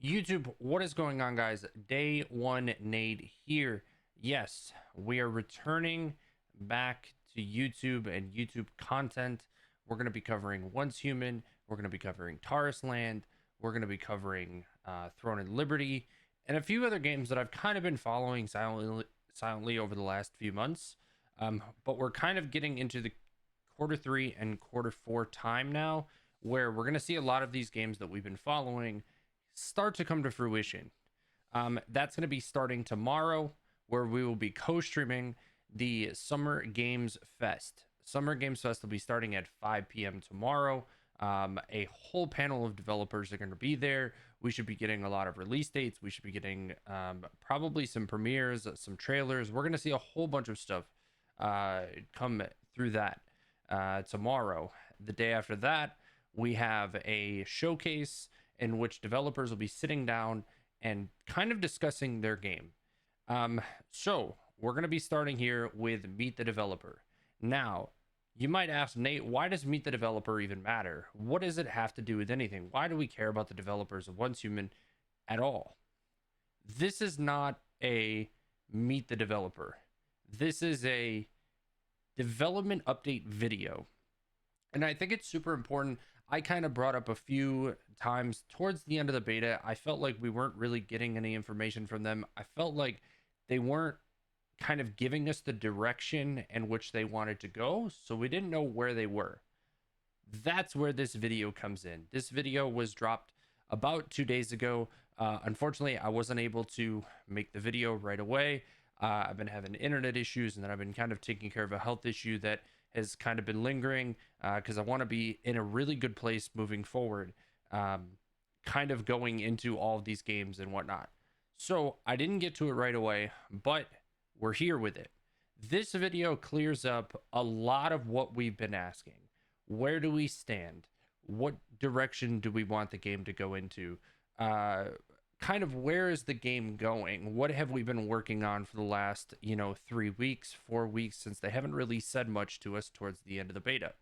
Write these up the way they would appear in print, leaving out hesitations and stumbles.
YouTube, what is going on, guys? Day one Nate here. Yes, we are returning back to YouTube and YouTube content. We're going to be covering Once Human. We're going to be covering Taurus Land. We're going to be covering Throne and Liberty and a few other games that I've kind of been following silently over the last few months. But we're kind of getting into the quarter three and quarter four time now, where we're going to see a lot of these games that we've been following start to come to fruition. That's going to be starting tomorrow, where we will be co-streaming the Summer Games Fest. Summer Games Fest will be starting at 5 p.m. tomorrow. A whole panel of developers are going to be there. We should be getting a lot of release dates. We should be getting probably some premieres, some trailers. We're going to see a whole bunch of stuff come through that tomorrow. The day after that, we have a showcase in which developers will be sitting down and kind of discussing their game. So we're going to be starting here with Meet the Developer. Now, you might ask, Nate, why does Meet the Developer even matter? What does it have to do with anything? Why do we care about the developers of Once Human at all? This is not a Meet the Developer. This is a development update video. And I think it's super important. I kind of brought up a few times towards the end of the beta. I felt like we weren't really getting any information from them. I felt like they weren't kind of giving us the direction in which they wanted to go, so we didn't know where they were. That's where this video comes in. This video was dropped about 2 days ago. Unfortunately, I wasn't able to make the video right away. I've been having internet issues, and then I've been kind of taking care of a health issue that has kind of been lingering, because I want to be in a really good place moving forward, kind of going into all of these games and whatnot. So I didn't get to it right away, but we're here with it. This video clears up a lot of what we've been asking. Where do we stand? What direction do we want the game to go into? Kind of where is the game going? What have we been working on for the last 3 weeks, 4 weeks, since they haven't really said much to us towards the end of the beta?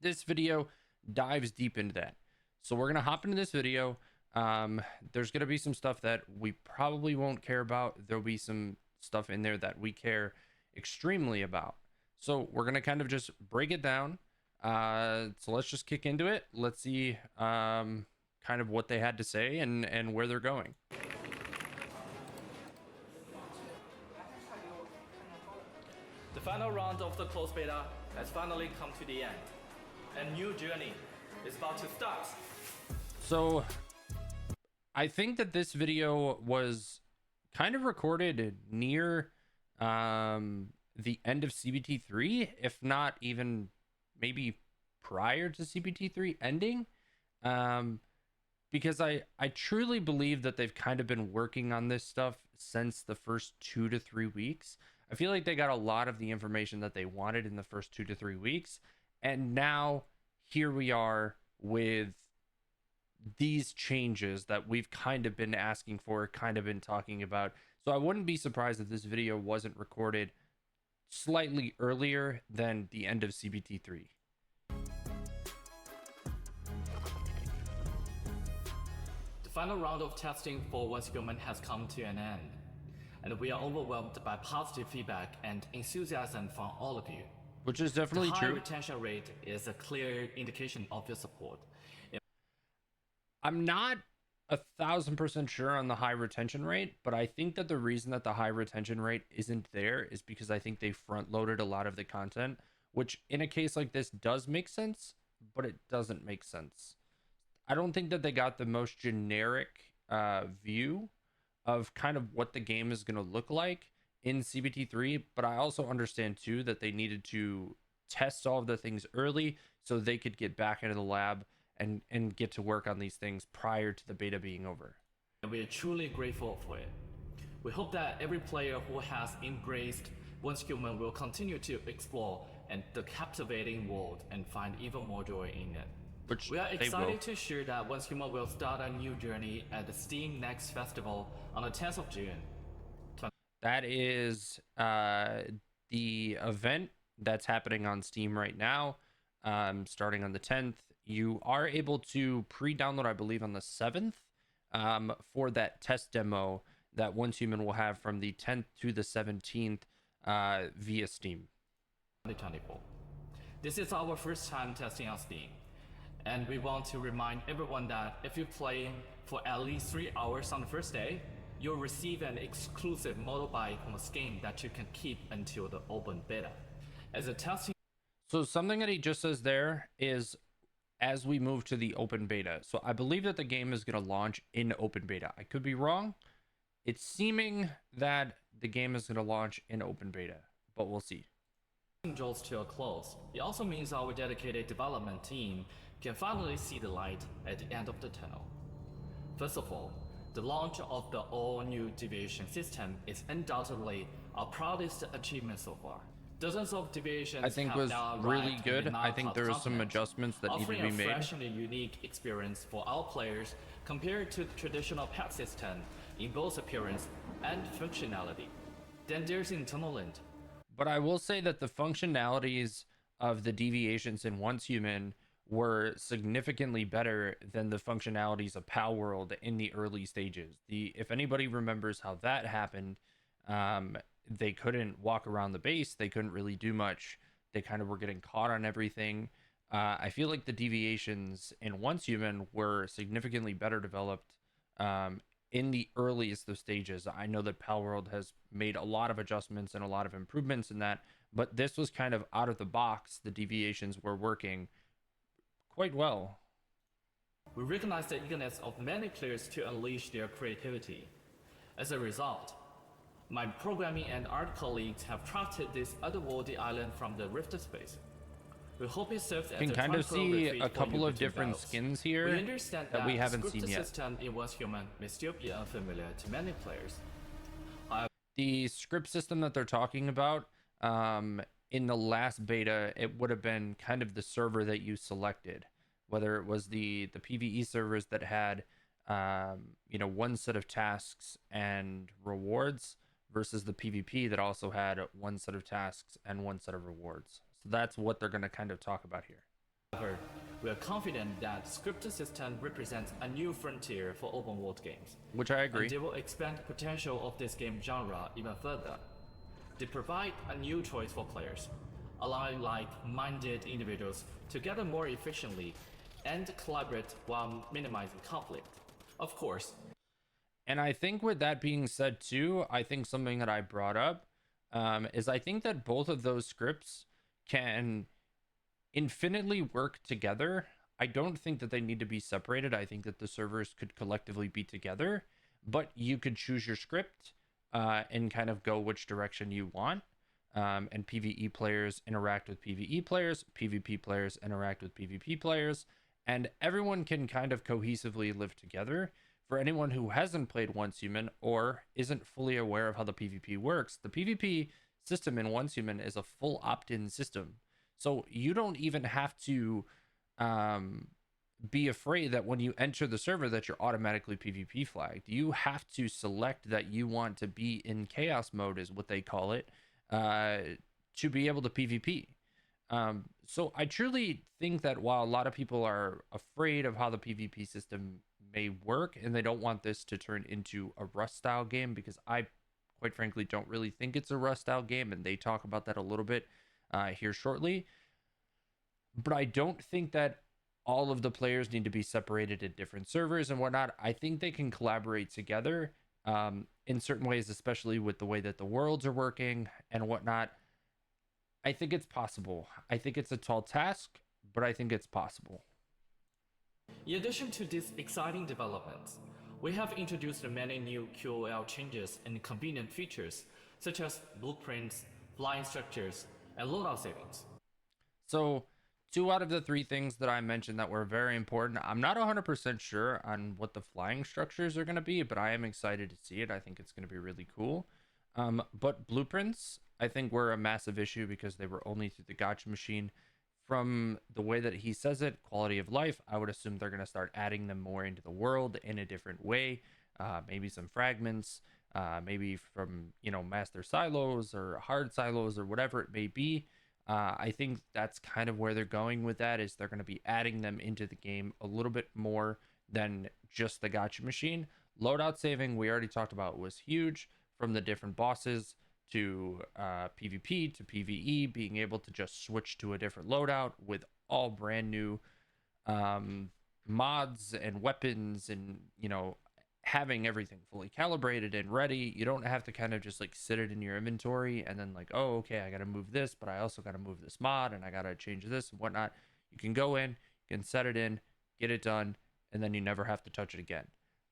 This video dives deep into that. So we're going to hop into this video. There's going to be some stuff that we probably won't care about. There'll be some stuff in there that we care extremely about. So we're going to kind of just break it down. So let's just kick into it. Let's see kind of what they had to say and where they're going. The final round of the closed beta has finally come to the end. A new journey is about to start. So I think that this video was kind of recorded near the end of CBT3, if not even maybe prior to CBT3 ending. Because I truly believe that they've kind of been working on this stuff since the first 2 to 3 weeks. I feel like they got a lot of the information that they wanted in the first 2 to 3 weeks. And now here we are with these changes that we've kind of been asking for, kind of been talking about. So I wouldn't be surprised if this video wasn't recorded slightly earlier than the end of CBT3. The final round of testing for Once Human has come to an end, and we are overwhelmed by positive feedback and enthusiasm from all of you. Which is definitely the high true. retention rate is a clear indication of your support. I'm not 1,000% sure on the high retention rate, but I think that the reason that the high retention rate isn't there is because I think they front loaded a lot of the content, which in a case like this does make sense, but it doesn't make sense. I don't think that they got the most generic view of kind of what the game is going to look like in CBT3, but I also understand too that they needed to test all of the things early so they could get back into the lab and get to work on these things prior to the beta being over. And we are truly grateful for it. We hope that every player who has embraced Once Human will continue to explore and the captivating world and find even more joy in it. Which we are they excited will. to share that Once Human will start a new journey at the Steam Next Festival on the 10th of June. That is the event that's happening on Steam right now, starting on the 10th. You are able to pre-download, I believe, on the 7th. for that test demo that Once Human will have from the 10th to the 17th via Steam. 2024. This is our first time testing on Steam, and we want to remind everyone that if you play for at least 3 hours on the first day, you'll receive an exclusive motorbike on the skin that you can keep until the open beta. As a testing So something that he just says there is as we move to the open beta. So I believe that the game is going to launch in open beta. I could be wrong. It's seeming that the game is going to launch in open beta, but we'll see. draws to a close. It also means our dedicated development team can finally see the light at the end of the tunnel. First of all, the launch of the all-new Deviation system is undoubtedly our proudest achievement so far. Dozens of deviations I think have was now really arrived good. in the I think there are some continent, adjustments that need to offering be a made. fresh and a unique experience for our players compared to the traditional pack system in both appearance and functionality. Then there's Internal Lint. But I will say that the functionalities of the deviations in Once Human were significantly better than the functionalities of Palworld in the early stages. If anybody remembers how that happened, they couldn't walk around the base. They couldn't really do much. They kind of were getting caught on everything. I feel like the deviations in Once Human were significantly better developed in the earliest of stages. I know that Palworld has made a lot of adjustments and a lot of improvements in that, but this was kind of out of the box. The deviations were working quite well. We recognize the eagerness of many players to unleash their creativity. As a result, my programming and art colleagues have crafted this otherworldly island from the Rift space. We hope it serves as You a can kind of tranquil see retreat a for couple you of between different battles. skins We here understand that we haven't the seen scripted yet. system in Once Human may still be unfamiliar to many players. The script system that they're talking about, in the last beta, it would have been kind of the server that you selected, whether it was the PvE servers that had one set of tasks and rewards versus the PvP that also had one set of tasks and one set of rewards. So that's what they're going to kind of talk about here. However, we are confident that scripted system represents a new frontier for open world games. Which I agree. And they will expand the potential of this game genre even further. They provide a new choice for players, allowing like-minded individuals to gather more efficiently and collaborate while minimizing conflict. Of course. And I think with that being said too, I think something that I brought up is I think that both of those scripts can infinitely work together. I don't think that they need to be separated. I think that the servers could collectively be together, but you could choose your script and kind of go which direction you want. And PvE players interact with PvE players, PvP players interact with PvP players, and everyone can kind of cohesively live together. For anyone who hasn't played Once Human or isn't fully aware of how the PvP works, the PvP system in Once Human is a full opt-in system. So you don't even have to be afraid that when you enter the server that you're automatically PvP flagged. You have to select that you want to be in chaos mode, is what they call it, to be able to PvP. So I truly think that while a lot of people are afraid of how the PvP system may work and they don't want this to turn into a Rust style game, because I quite frankly don't really think it's a Rust style game, and they talk about that a little bit here shortly, but I don't think that all of the players need to be separated in different servers and whatnot. I think they can collaborate together in certain ways, especially with the way that the worlds are working and whatnot. I think it's possible. I think it's a tall task, but I think it's possible. In addition to these exciting developments, we have introduced many new QoL changes and convenient features, such as blueprints, flying structures, and loadout savings. So 2 out of the 3 things that I mentioned that were very important. I'm not 100% sure on what the flying structures are going to be, but I am excited to see it. I think it's going to be really cool. But blueprints, I think, were a massive issue because they were only through the gacha machine. From the way that he says it, quality of life, I would assume they're going to start adding them more into the world in a different way. Maybe some fragments, maybe from, master silos or hard silos or whatever it may be. I think that's kind of where they're going with that, is they're going to be adding them into the game a little bit more than just the gacha machine. Loadout saving, we already talked about, was huge, from the different bosses to PvP to PvE, being able to just switch to a different loadout with all brand new mods and weapons, and having everything fully calibrated and ready. You don't have to kind of just like sit it in your inventory and then like, oh, okay, I gotta move this, but I also gotta move this mod and I gotta change this and whatnot. You can go in, you can set it in, get it done, and then you never have to touch it again.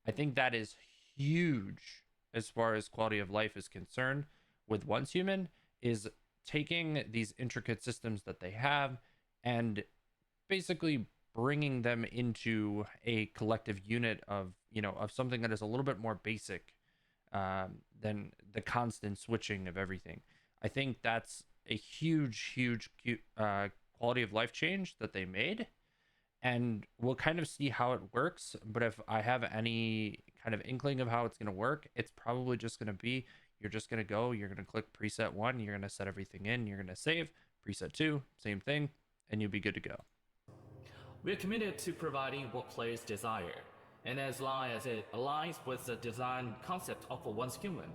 I think that is huge as far as quality of life is concerned with Once Human, is taking these intricate systems that they have and basically bringing them into a collective unit of of something that is a little bit more basic than the constant switching of everything. I think that's a huge quality of life change that they made, and we'll kind of see how it works. But if I have any kind of inkling of how it's going to work, it's probably just going to be, you're just going to go, you're going to click preset 1, you're going to set everything in, you're going to save preset 2, same thing, and you'll be good to go. We're committed to providing what players desire, and as long as it aligns with the design concept of Once Human,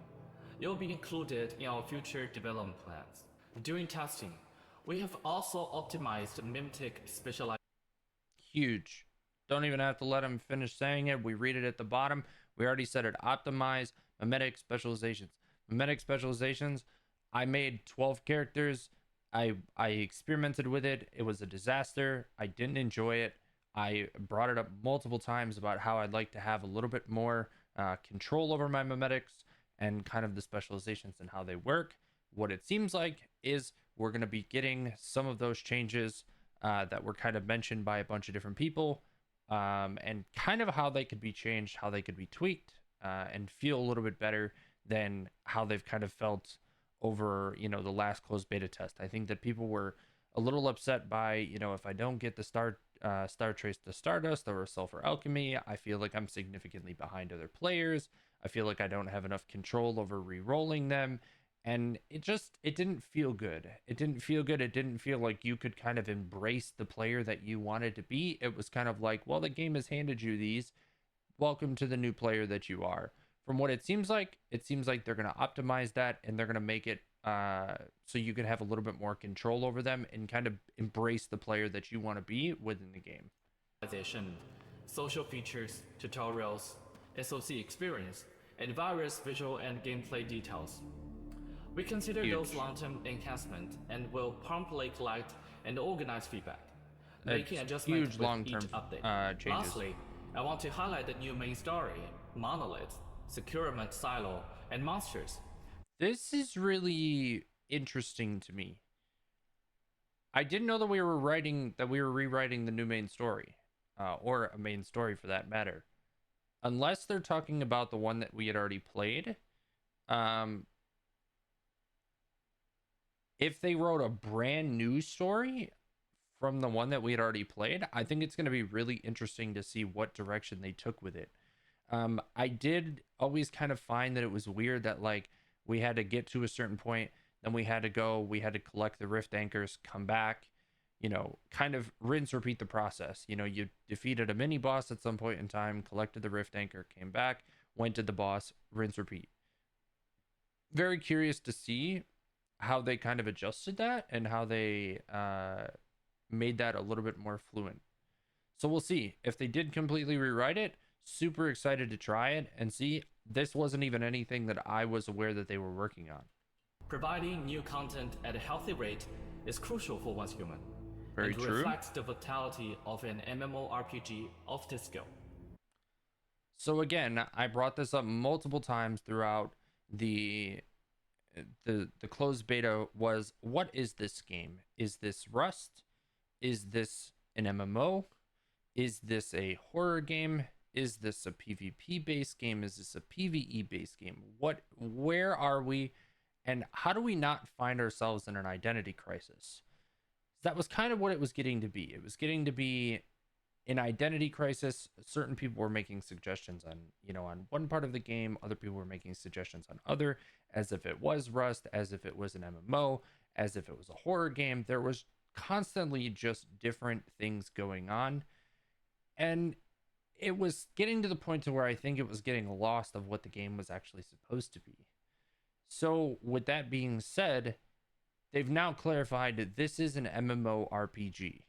it will be included in our future development plans. During testing, we have also optimized mimetic specialization. Huge. Don't even have to let him finish saying it. We read it at the bottom. We already said it. Optimize mimetic specializations. Mimetic specializations, I made 12 characters. I experimented with it. It was a disaster. I didn't enjoy it. I brought it up multiple times about how I'd like to have a little bit more control over my mimetics and kind of the specializations and how they work. What it seems like is we're going to be getting some of those changes that were kind of mentioned by a bunch of different people, and kind of how they could be changed, how they could be tweaked, and feel a little bit better than how they've kind of felt over the last closed beta test. I think that people were a little upset by if I don't get the Star Trace to Stardust or Sulfur Alchemy, I feel like I'm significantly behind other players. I feel like I don't have enough control over re-rolling them, and it didn't feel good. It didn't feel good. It didn't feel like you could kind of embrace the player that you wanted to be. It was kind of like, well, the game has handed you these. Welcome to the new player that you are. From what it seems like they're going to optimize that, and they're going to make it so you can have a little bit more control over them and kind of embrace the player that you want to be within the game. Social features, tutorials, SOC experience, and various visual and gameplay details. We consider those long-term enhancements and will promptly collect and organize feedback, making adjustments with each update. Changes. Lastly, I want to highlight the new main story, Monolith, Securement Silo, and Monsters. This is really interesting to me. I didn't know that we were rewriting the new main story, or a main story for that matter, unless they're talking about the one that we had already played. If they wrote a brand new story from the one that we had already played, I think it's going to be really interesting to see what direction they took with it. I did always kind of find that it was weird that like we had to get to a certain point, then we had to collect the rift anchors, come back, kind of rinse, repeat the process. You defeated a mini boss at some point in time, collected the rift anchor, came back, went to the boss, rinse, repeat. Very curious to see how they kind of adjusted that and how they made that a little bit more fluent. So we'll see. If they did completely rewrite it, super excited to try it and see. This wasn't even anything that I was aware that they were working on. Providing new content at a healthy rate is crucial for Once Human. Very true. Reflects the vitality of an MMORPG of this scale. So again, I brought this up multiple times throughout the closed beta. Was, what is this game? Is this Rust? Is this an MMO? Is this a horror game? Is this a PvP based game? Is this a PvE based game? Where are we, and how do we not find ourselves in an identity crisis? That was kind of what it was getting to be. It was getting to be an identity crisis. Certain people were making suggestions on on one part of the game, other people were making suggestions on other, as if it was Rust, as if it was an MMO, as if it was a horror game. There was constantly just different things going on, and it was getting to the point to where I think it was getting lost of what the game was actually supposed to be. So with that being said, they've now clarified that this is an MMORPG.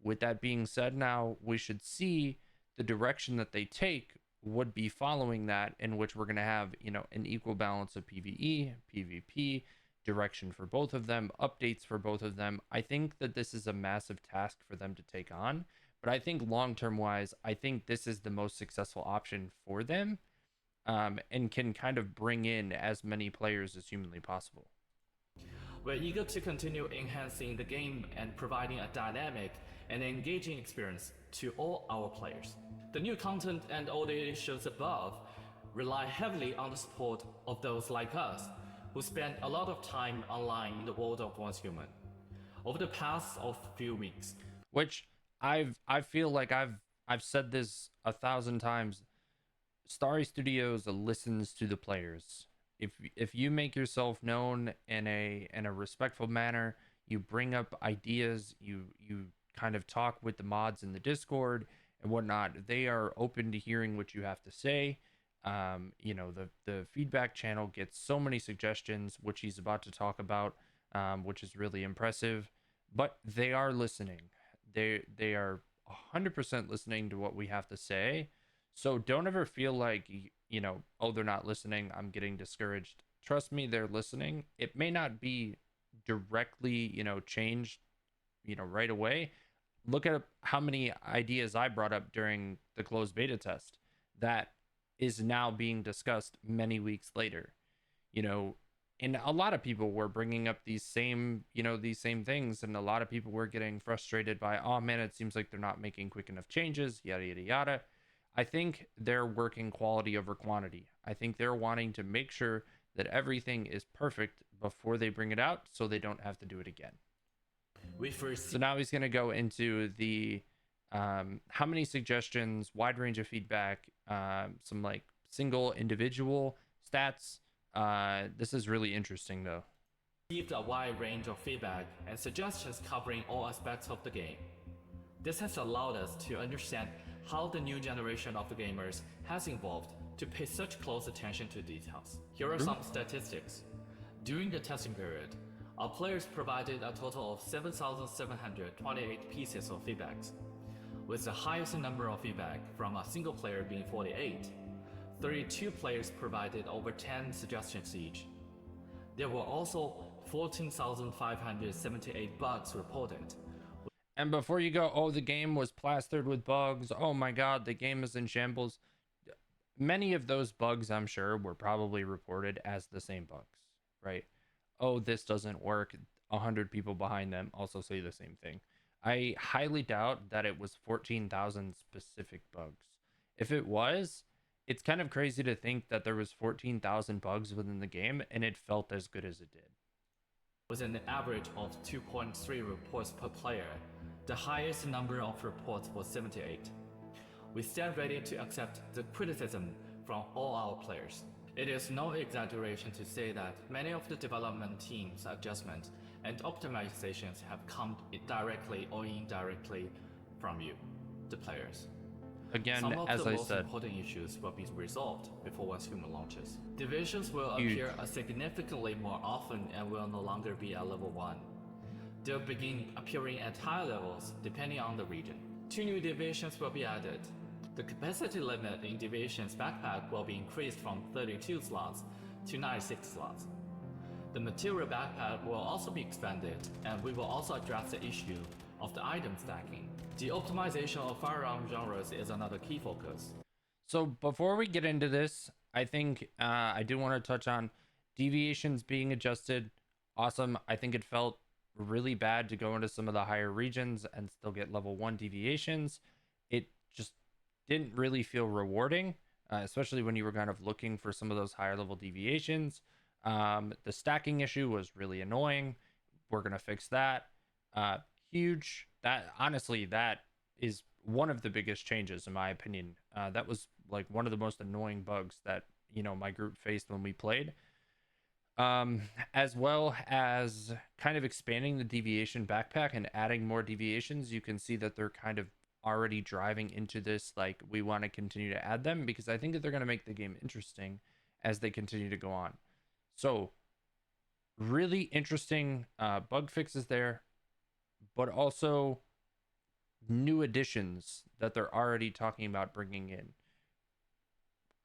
With that being said, now we should see the direction that they take would be following that, in which we're going to have, an equal balance of PvE, PvP, direction for both of them, updates for both of them. I think that this is a massive task for them to take on, but I think long term wise, I think this is the most successful option for them, and can kind of bring in as many players as humanly possible. We're eager to continue enhancing the game and providing a dynamic and engaging experience to all our players. The new content and all the issues above rely heavily on the support of those like us who spend a lot of time online in the world of Once Human. Over the past few weeks, Which I feel like I've said this 1,000 times. Starry Studios listens to the players. If you make yourself known in a respectful manner, you bring up ideas, you kind of talk with the mods in the Discord and whatnot, they are open to hearing what you have to say. The feedback channel gets so many suggestions, which he's about to talk about, which is really impressive. But they are listening. They are 100% listening to what we have to say. So don't ever feel like, oh, they're not listening, I'm getting discouraged. Trust me, they're listening. It may not be directly, changed, right away. Look at how many ideas I brought up during the closed beta test that is now being discussed many weeks later. And a lot of people were bringing up these same things, and a lot of people were getting frustrated by, oh man, it seems like they're not making quick enough changes, yada yada yada. I think they're working quality over quantity. I think they're wanting to make sure that everything is perfect before they bring it out, so they don't have to do it again. So now he's going to go into the how many suggestions, wide range of feedback, some like single individual stats. This is really interesting though. Received a wide range of feedback and suggestions covering all aspects of the game. This has allowed us to understand how the new generation of the gamers has evolved to pay such close attention to details. Here are some statistics. During the testing period, our players provided a total of 7,728 pieces of feedbacks, with the highest number of feedback from a single player being 48. 32 players provided over 10 suggestions each. There were also 14,578 bugs reported. And before you go, oh, the game was plastered with bugs, oh my god, the game is in shambles. Many of those bugs, I'm sure, were probably reported as the same bugs, right? Oh, this doesn't work. 100 people behind them also say the same thing. I highly doubt that it was 14,000 specific bugs. If it was, it's kind of crazy to think that there was 14,000 bugs within the game and it felt as good as it did. With an average of 2.3 reports per player, the highest number of reports was 78. We stand ready to accept the criticism from all our players. It is no exaggeration to say that many of the development team's adjustments and optimizations have come directly or indirectly from you, the players. Again, Some of as the I most said, important issues will be resolved before Once Human launches. Divisions will Huge. appear significantly more often and will no longer be at level 1. They'll begin appearing at higher levels depending on the region. 2 new divisions will be added. The capacity limit in Division's backpack will be increased from 32 slots to 96 slots. The material backpack will also be expanded, and we will also address the issue of the item stacking. The optimization of firearm genres is another key focus. So before we get into this, I think I do want to touch on deviations being adjusted. Awesome. I think it felt really bad to go into some of the higher regions and still get level 1 deviations. It just didn't really feel rewarding, especially when you were kind of looking for some of those higher level deviations. The stacking issue was really annoying. We're going to fix that. Huge. That honestly, that is one of the biggest changes in my opinion. That was like one of the most annoying bugs that, my group faced when we played. As well as kind of expanding the deviation backpack and adding more deviations. You can see that they're kind of already driving into this, like, we want to continue to add them, because I think that they're going to make the game interesting as they continue to go on. So really interesting bug fixes there, but also new additions that they're already talking about bringing in.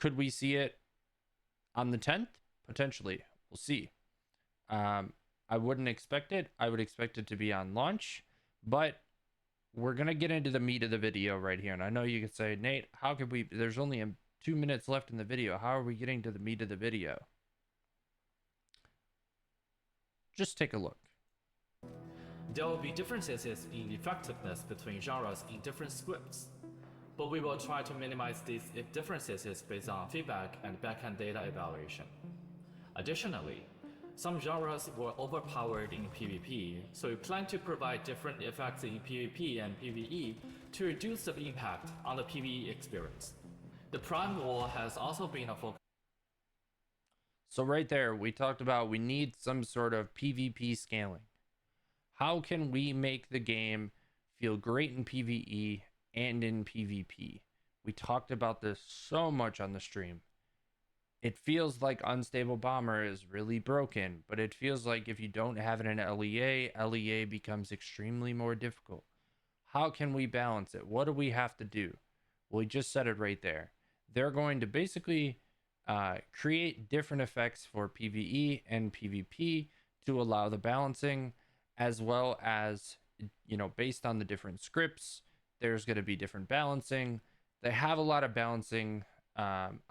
Could we see it on the 10th? Potentially. We'll see. I wouldn't expect it. I would expect it to be on launch, but we're going to get into the meat of the video right here. And I know you could say, Nate, how could we, there's only 2 minutes left in the video. How are we getting to the meat of the video? Just take a look. There will be differences in effectiveness between genres in different scripts, but we will try to minimize these differences based on feedback and backend data evaluation. Additionally, some genres were overpowered in PvP, so we plan to provide different effects in PvP and PvE to reduce the impact on the PvE experience. The Prime War has also been a focus. So right there, we talked about we need some sort of PvP scaling. How can we make the game feel great in PvE and in PvP? We talked about this so much on the stream. It feels like Unstable Bomber is really broken, but it feels like if you don't have it in LEA, LEA becomes extremely more difficult. How can we balance it? What do we have to do? Well, we just said it right there. They're going to basically create different effects for PvE and PvP to allow the balancing, as well as, you know, based on the different scripts, there's going to be different balancing. They have a lot of balancing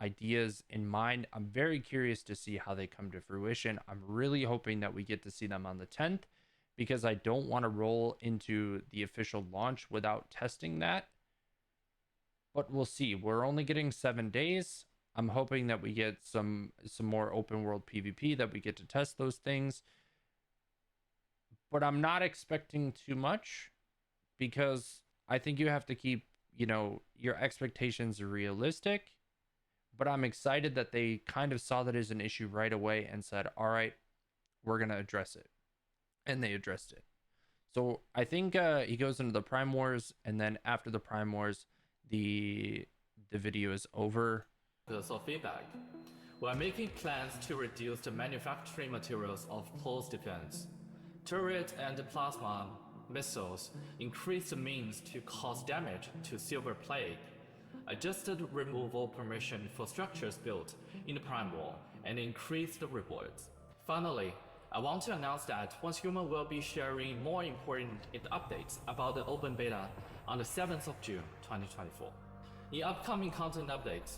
ideas in mind. I'm very curious to see how they come to fruition. I'm really hoping that we get to see them on the 10th, because I don't want to roll into the official launch without testing that. But we'll see. We're only getting 7 days. I'm hoping that we get some more open world PvP, that we get to test those things. But I'm not expecting too much, because I think you have to keep, you know, your expectations realistic. But I'm excited that they kind of saw that as an issue right away and said, all right, we're going to address it. And they addressed it. So I think he goes into the Prime Wars, and then after the Prime Wars, the video is over. Of feedback. We are making plans to reduce the manufacturing materials of pulse defense. Turret and plasma missiles increase the means to cause damage to silver plate. Adjusted removal permission for structures built in the Prime War, and increase the rewards. Finally, I want to announce that Once Human will be sharing more important updates about the open beta on the 7th of June 2024. In upcoming content updates,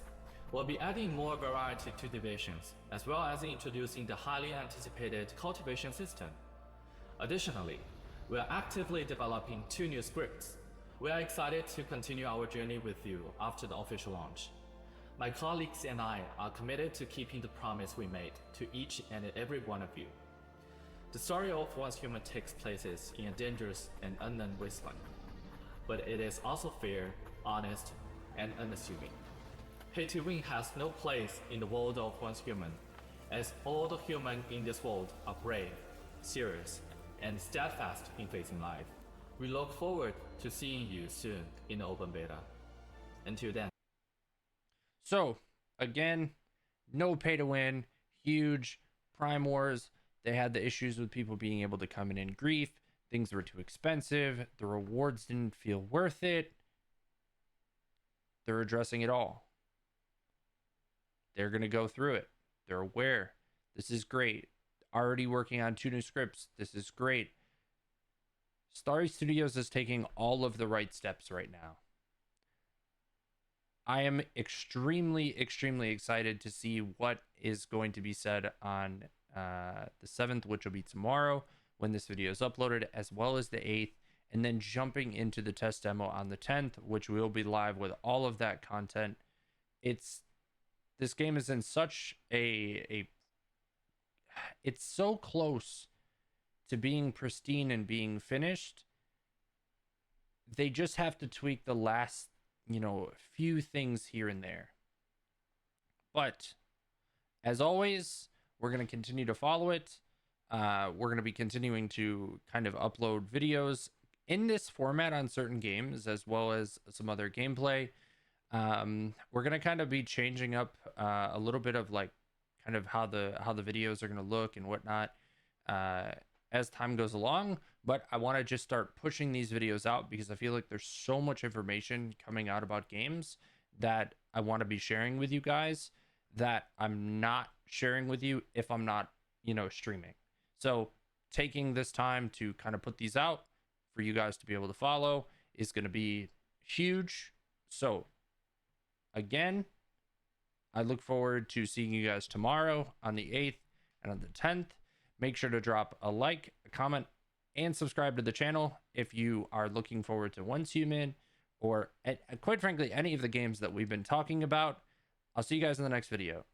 we'll be adding more variety to divisions, as well as introducing the highly anticipated cultivation system. Additionally, we are actively developing 2 new scripts. We are excited to continue our journey with you after the official launch. My colleagues and I are committed to keeping the promise we made to each and every one of you. The story of Once Human takes place in a dangerous and unknown wasteland, but it is also fair, honest, and unassuming. Pay to win has no place in the world of Once Human, as all the humans in this world are brave, serious, and steadfast in facing life. We look forward to seeing you soon in the open beta. Until then. So, again, no pay to win, huge Prime Wars. They had the issues with people being able to come in grief. Things were too expensive. The rewards didn't feel worth it. They're addressing it all. They're going to go through it. They're aware. This is great. Already working on 2 new scripts. This is great. Starry Studios is taking all of the right steps right now. I am extremely, extremely excited to see what is going to be said on the 7th, which will be tomorrow when this video is uploaded, as well as the 8th, and then jumping into the test demo on the 10th, which will be live with all of that content. This game is in such it's so close to being pristine and being finished. They just have to tweak the last, few things here and there. But as always, we're going to continue to follow it. We're going to be continuing to kind of upload videos in this format on certain games, as well as some other gameplay, we're gonna kind of be changing up a little bit of like kind of how the videos are gonna look and whatnot as time goes along. But I want to just start pushing these videos out because I feel like there's so much information coming out about games that I want to be sharing with you guys that I'm not sharing with you if I'm not, streaming. So taking this time to kind of put these out for you guys to be able to follow is going to be huge. So again, I look forward to seeing you guys tomorrow on the 8th and on the 10th. Make sure to drop a like, a comment, and subscribe to the channel if you are looking forward to Once Human or quite frankly, any of the games that we've been talking about. I'll see you guys in the next video.